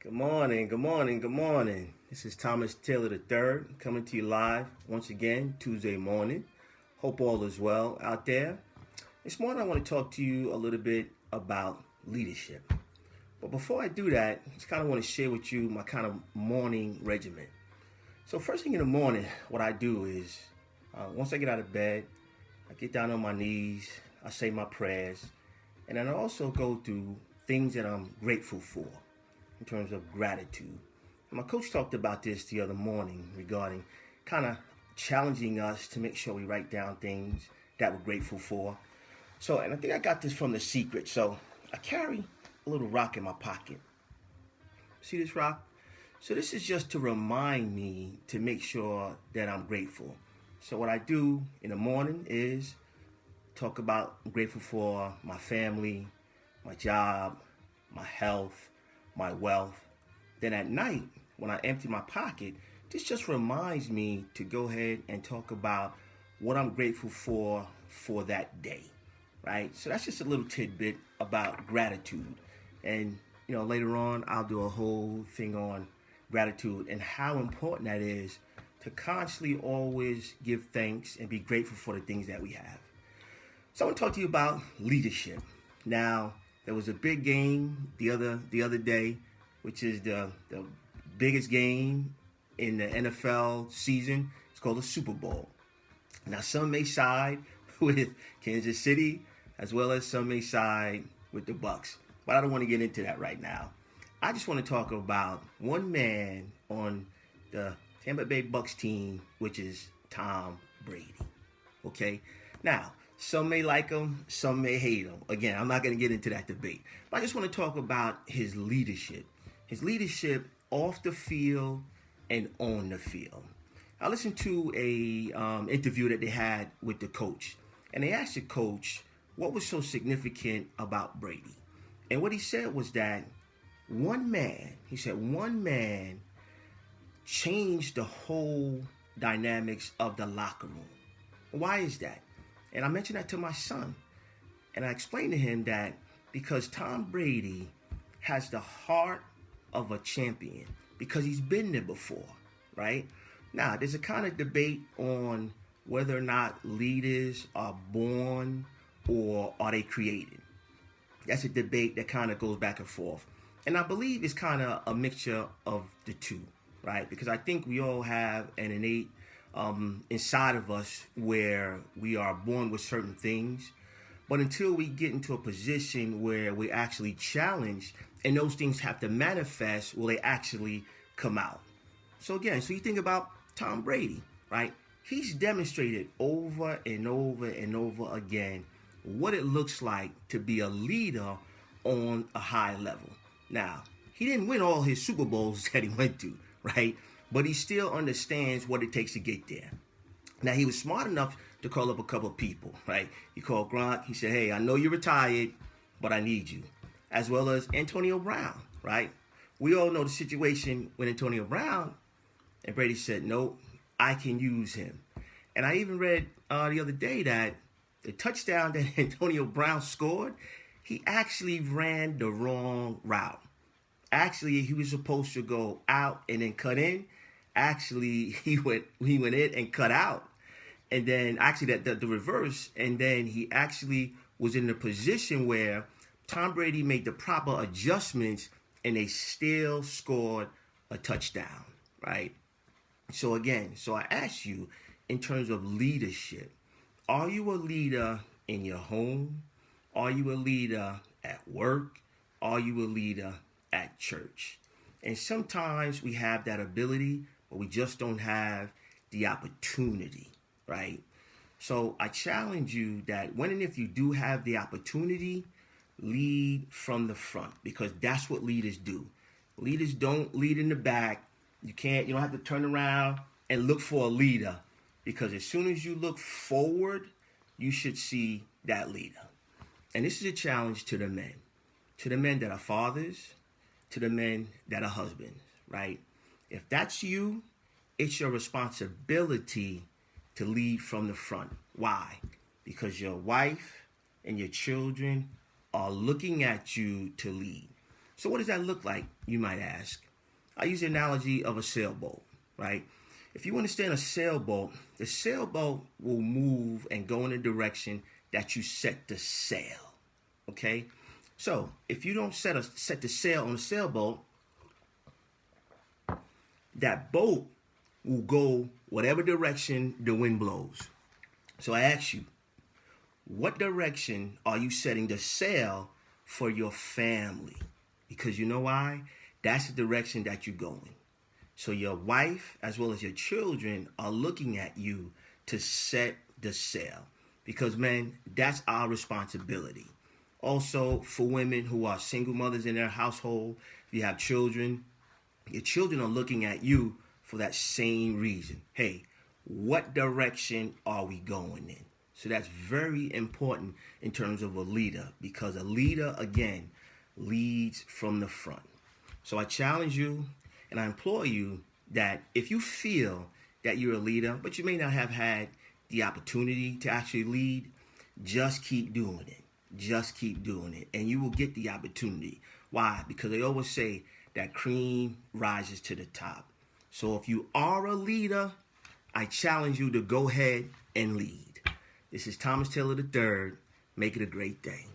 Good morning, good morning, good morning. This is Thomas Taylor III coming to you live once again Tuesday morning. Hope all is well out there. This morning I want to talk to you a little bit about leadership. But before I do that, I just kind of want to share with you my kind of morning regimen. So first thing in the morning, what I do is once I get out of bed, I get down on my knees, I say my prayers, and then I also go through things that I'm grateful for in terms of gratitude. And my coach talked about this the other morning regarding kind of challenging us to make sure we write down things that we're grateful for. So, and I think I got this from The Secret. So I carry a little rock in my pocket. See this rock? So this is just to remind me to make sure that I'm grateful. So what I do in the morning is talk about I'm grateful for my family, my job, my health, my wealth. Then at night, when I empty my pocket, this just reminds me to go ahead and talk about what I'm grateful for that day, right? So that's just a little tidbit about gratitude. And, later on, I'll do a whole thing on gratitude and how important that is to constantly always give thanks and be grateful for the things that we have. So I want to talk to you about leadership. Now, there was a big game the other day, which is the biggest game in the NFL season. It's called the Super Bowl. Now, some may side with Kansas City, as well as some may side with the Bucks. But I don't want to get into that right now. I just want to talk about one man on the Tampa Bay Bucks team, which is Tom Brady. Okay? Now, some may like him, some may hate him. Again, I'm not going to get into that debate. But I just want to talk about his leadership. His leadership off the field and on the field. I listened to a interview that they had with the coach. And they asked the coach what was so significant about Brady. And what he said was that one man changed the whole dynamics of the locker room. Why is that? And I mentioned that to my son. And I explained to him that because Tom Brady has the heart of a champion, because he's been there before, right? Now, there's a kind of debate on whether or not leaders are born or are they created. That's a debate that kind of goes back and forth. And I believe it's kind of a mixture of the two, right? Because I think we all have an innate inside of us where we are born with certain things. But until we get into a position where we actually challenge and those things have to manifest, will they actually come out? So again, so you think about Tom Brady, right? He's demonstrated over and over and over again what it looks like to be a leader on a high level. Now, he didn't win all his Super Bowls that he went to, right? But he still understands what it takes to get there. Now, he was smart enough to call up a couple of people, right? He called Gronk. He said, hey, I know you're retired, but I need you. As well as Antonio Brown, right? We all know the situation with Antonio Brown. And Brady said, nope, I can use him. And I even read the other day that the touchdown that Antonio Brown scored, he actually ran the wrong route. Actually, he was supposed to go out and then cut in. Actually, he went in and cut out. And then actually the reverse. And then he actually was in a position where Tom Brady made the proper adjustments and they still scored a touchdown, right? So again, so I ask you in terms of leadership, are you a leader in your home? Are you a leader at work? Are you a leader at church? And sometimes we have that ability, but we just don't have the opportunity, right? So I challenge you that when and if you do have the opportunity, lead from the front, because that's what leaders do. Leaders don't lead in the back. You don't have to turn around and look for a leader, because as soon as you look forward, you should see that leader. And this is a challenge to the men that are fathers, to the men that are husbands, right? If that's you, it's your responsibility to lead from the front. Why? Because your wife and your children are looking at you to lead. So what does that look like, you might ask? I use the analogy of a sailboat, right? If you understand a sailboat, the sailboat will move and go in the direction that you set the sail, okay? So if you don't set the sail on a sailboat, that boat will go whatever direction the wind blows. So I ask you, what direction are you setting the sail for your family? Because you know why? That's the direction that you're going. So your wife as well as your children are looking at you to set the sail. Because, man, that's our responsibility. Also, for women who are single mothers in their household, if you have children, your children are looking at you for that same reason. Hey, what direction are we going in? So that's very important in terms of a leader, because a leader, again, leads from the front. So I challenge you and I implore you that if you feel that you're a leader, but you may not have had the opportunity to actually lead, just keep doing it. Just keep doing it, and you will get the opportunity. Why? Because they always say that cream rises to the top. So if you are a leader, I challenge you to go ahead and lead. This is Thomas Taylor III. Make it a great day.